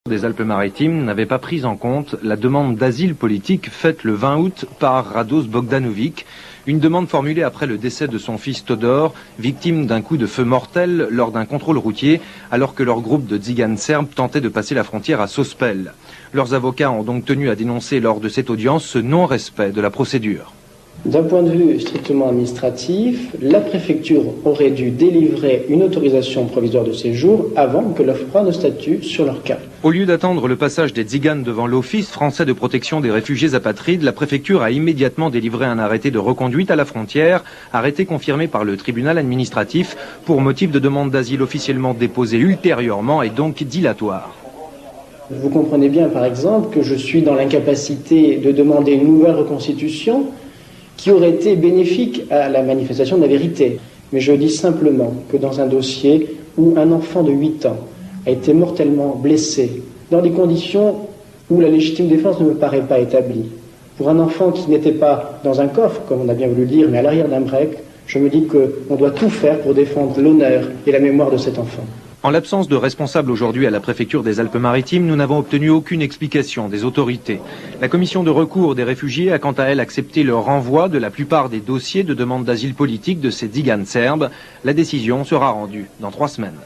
Des Alpes-Maritimes n'avait pas pris en compte la demande d'asile politique faite le 20 août par Radoš Bogdanović, une demande formulée après le décès de son fils Todor, victime d'un coup de feu mortel lors d'un contrôle routier, alors que leur groupe de tziganes serbes tentait de passer la frontière à Sospel. Leurs avocats ont donc tenu à dénoncer lors de cette audience ce non-respect de la procédure. D'un point de vue strictement administratif, la préfecture aurait dû délivrer une autorisation provisoire de séjour avant que l'OFPRA ne statue sur leur cas. Au lieu d'attendre le passage des tziganes devant l'Office français de protection des réfugiés apatrides, la préfecture a immédiatement délivré un arrêté de reconduite à la frontière, arrêté confirmé par le tribunal administratif pour motif de demande d'asile officiellement déposée ultérieurement et donc dilatoire. Vous comprenez bien par exemple que je suis dans l'incapacité de demander une nouvelle reconstitution qui aurait été bénéfique à la manifestation de la vérité. Mais je dis simplement que dans un dossier où un enfant de 8 ans a été mortellement blessé, dans des conditions où la légitime défense ne me paraît pas établie, pour un enfant qui n'était pas dans un coffre, comme on a bien voulu le dire, mais à l'arrière d'un break, je me dis qu'on doit tout faire pour défendre l'honneur et la mémoire de cet enfant. En l'absence de responsables aujourd'hui à la préfecture des Alpes-Maritimes, nous n'avons obtenu aucune explication des autorités. La commission de recours des réfugiés a quant à elle accepté le renvoi de la plupart des dossiers de demande d'asile politique de ces tziganes serbes. La décision sera rendue dans 3 semaines.